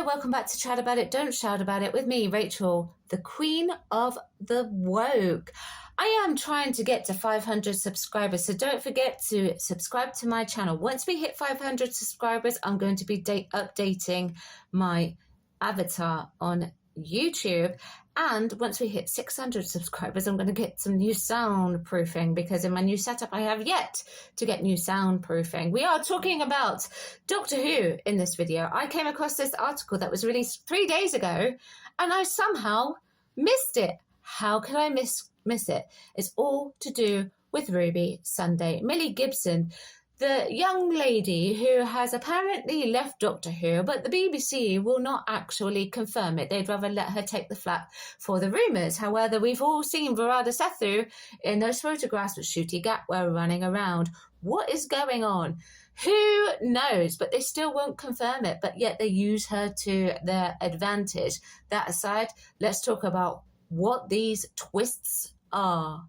Hello, welcome back to Chat About It, Don't Shout About It with me, Rachel, the Queen of the Woke. I am trying to get to 500 subscribers, so don't forget to subscribe to my channel. Once we hit 500 subscribers, I'm going to be updating my avatar on YouTube. And once we hit 600 subscribers, I'm going to get some new soundproofing, because in my new setup, I have yet to get new soundproofing. We are talking about Doctor Who in this video. I came across this article that was released 3 days ago, and I somehow missed it. How could I miss it? It's all to do with Ruby Sunday. Millie Gibson, the young lady who has apparently left Doctor Who, but the BBC will not actually confirm it. They'd rather let her take the flak for the rumours. However, we've all seen Verada Sethu in those photographs with Ncuti Gatwa running around. What is going on? Who knows? But they still won't confirm it, but yet they use her to their advantage. That aside, let's talk about what these twists are.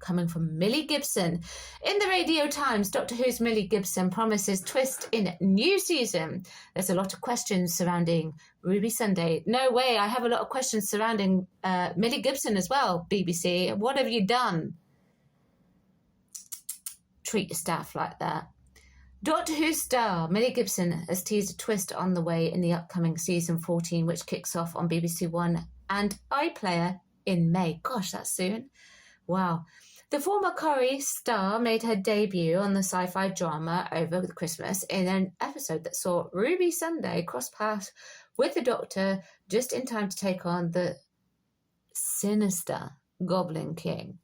Coming from Millie Gibson. In the Radio Times, Doctor Who's Millie Gibson promises twist in new season. There's a lot of questions surrounding Ruby Sunday. No way, I have a lot of questions surrounding Millie Gibson as well, BBC. What have you done? Treat your staff like that. Doctor Who star Millie Gibson has teased a twist on the way in the upcoming season 14, which kicks off on BBC One and iPlayer in May. Gosh, that's soon. Wow. The former Corrie star made her debut on the sci-fi drama over the Christmas in an episode that saw Ruby Sunday cross paths with the Doctor just in time to take on the sinister Goblin King.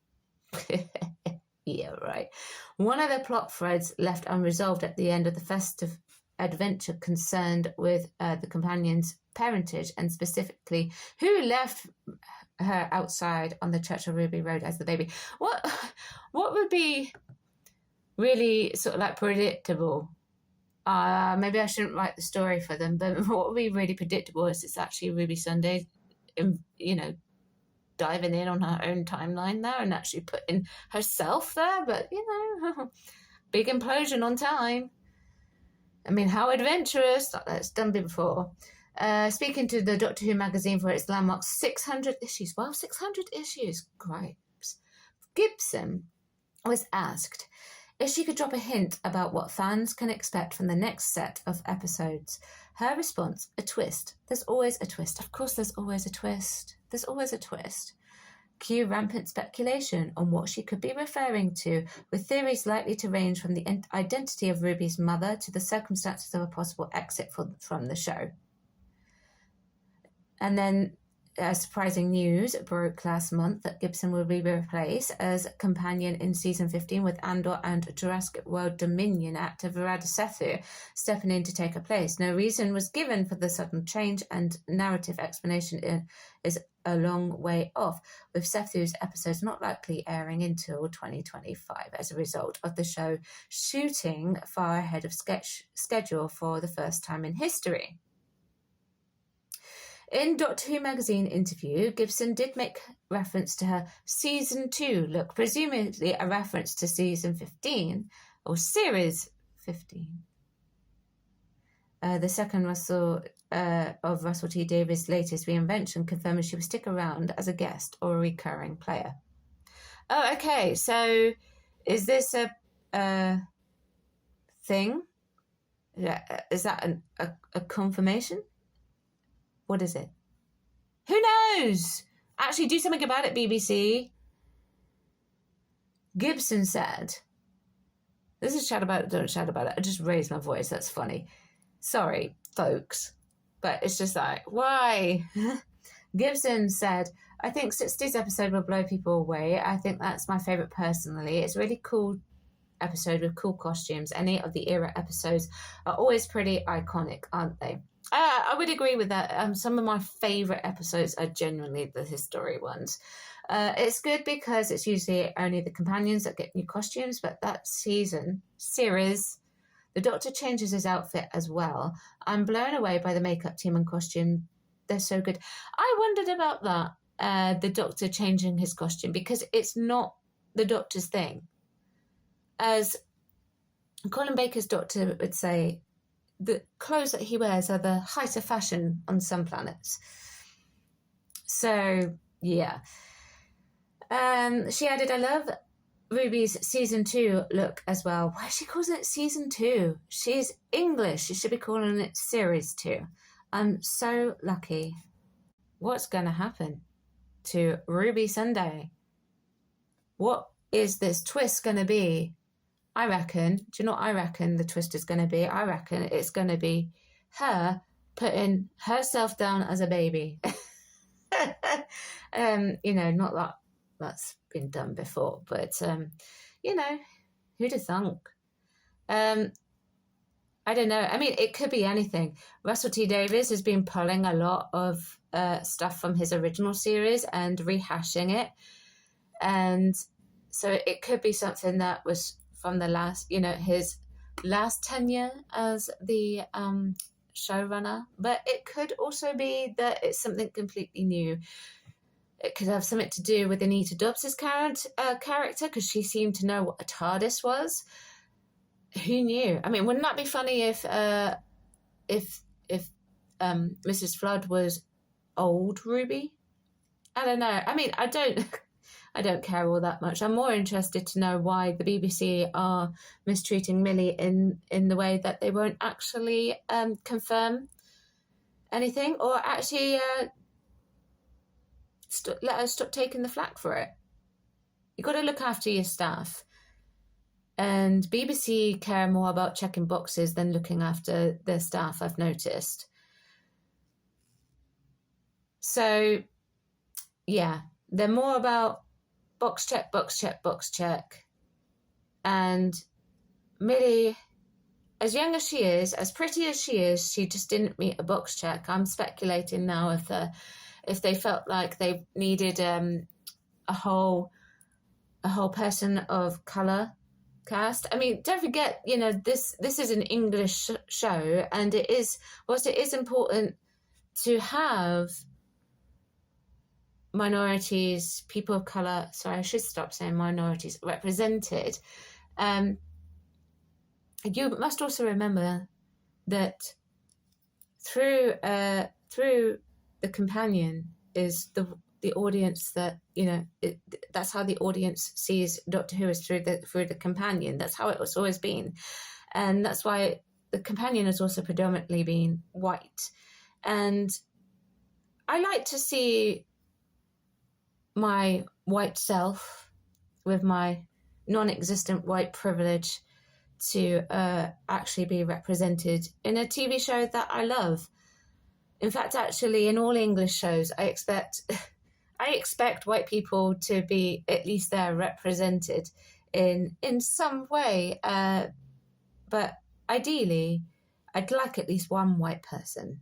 Yeah, right. One of the plot threads left unresolved at the end of the festive adventure concerned with the companion's parentage, and specifically who left her outside on the Church of Ruby Road as the baby. What would be really sort of like predictable? Maybe I shouldn't write the story for them, but what would be really predictable is it's actually Ruby Sunday, diving in on her own timeline there and actually putting herself there. But, big implosion on time. I mean, how adventurous. That's done before. Speaking to the Doctor Who magazine for its landmark 600 issues. Wow, 600 issues. Gripes. Gibson was asked if she could drop a hint about what fans can expect from the next set of episodes. Her response, a twist. There's always a twist. Of course there's always a twist. There's always a twist. Cue rampant speculation on what she could be referring to, with theories likely to range from the identity of Ruby's mother to the circumstances of a possible exit from the show. And then surprising news broke last month that Gibson will be replaced as companion in season 15 with Andor and Jurassic World Dominion actor Verada Sethu stepping in to take her place. No reason was given for the sudden change, and narrative explanation is a long way off, with Sethu's episodes not likely airing until 2025 as a result of the show shooting far ahead of schedule for the first time in history. In Doctor Who magazine interview, Gibson did make reference to her season 2 look, presumably a reference to season 15 or series 15. The second of Russell T Davies' latest reinvention, confirming she will stick around as a guest or a recurring player. Oh, okay. So, is this a thing? Is that a confirmation? What is it? Who knows? Actually, do something about it, BBC. Gibson said, this is Chat About It, Don't Chat About It. I just raised my voice. That's funny. Sorry, folks. But it's just like, why? Gibson said, I think 60's episode will blow people away. I think that's my favourite personally. It's a really cool episode with cool costumes. Any of the era episodes are always pretty iconic, aren't they? I would agree with that. Some of my favourite episodes are genuinely the history ones. It's good because it's usually only the companions that get new costumes, but that series, the Doctor changes his outfit as well. I'm blown away by the makeup team and costume. They're so good. I wondered about that, the Doctor changing his costume, because it's not the Doctor's thing. As Colin Baker's Doctor would say, the clothes that he wears are the height of fashion on some planets. So, yeah. She added, I love Ruby's season 2 look as well. Why she calls it season 2? She's English. She should be calling it series 2. I'm so lucky. What's going to happen to Ruby Sunday? What is this twist going to be? I reckon, do you know what I reckon the twist is going to be? I reckon it's going to be her putting herself down as a baby. You know, not that that's been done before, but, you know, who'd have thunk? I don't know. I mean, it could be anything. Russell T Davies has been pulling a lot of stuff from his original series and rehashing it. And so it could be something that was from the last, you know, his last tenure as the showrunner. But it could also be that it's something completely new. It could have something to do with Anita Dobbs's character, because she seemed to know what a TARDIS was. Who knew? I mean, wouldn't that be funny if Mrs. Flood was old Ruby? I don't know. I mean, I don't care all that much. I'm more interested to know why the BBC are mistreating Millie in the way that they won't actually confirm anything, or actually let us stop taking the flak for it. You've got to look after your staff. And BBC care more about checking boxes than looking after their staff, I've noticed. So, yeah, they're more about box check, box check, box check. And Millie, as young as she is, as pretty as she is, she just didn't meet a box check. I'm speculating now if they felt like they needed a whole person of colour cast. I mean, don't forget, you know, this is an English show, and it is important to have minorities, people of colour, sorry, I should stop saying minorities, represented. You must also remember that through the companion is the audience that, you know, that's how the audience sees Doctor Who, is through the companion. That's how it's always been. And that's why the companion has also predominantly been white. And I like to see my white self with my non-existent white privilege to actually be represented in a TV show that I love. In fact, actually, in all English shows, I expect white people to be at least there represented in some way. But ideally, I'd like at least one white person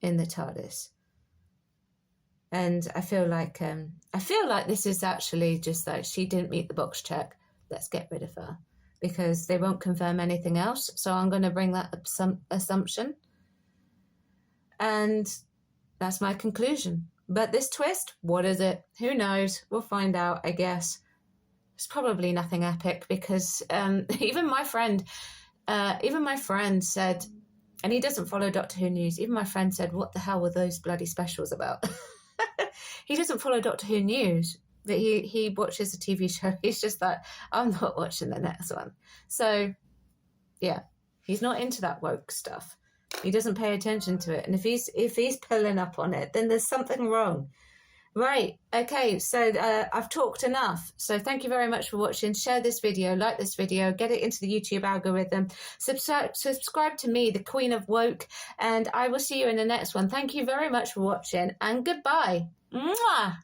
in the TARDIS. And I feel like this is actually just like, she didn't meet the box check. Let's get rid of her, because they won't confirm anything else. So I'm going to bring that assumption. And that's my conclusion. But this twist, what is it? Who knows? We'll find out, I guess. It's probably nothing epic, because even my friend said, and he doesn't follow Doctor Who news, even my friend said, what the hell were those bloody specials about? He doesn't follow Doctor Who news, but he watches the TV show. He's just like, I'm not watching the next one. So, yeah, he's not into that woke stuff. He doesn't pay attention to it. And if he's pulling up on it, then there's something wrong. Right. Okay. So I've talked enough. So thank you very much for watching. Share this video, like this video, get it into the YouTube algorithm. Subscribe to me, the Queen of Woke, and I will see you in the next one. Thank you very much for watching, and goodbye. Mwah!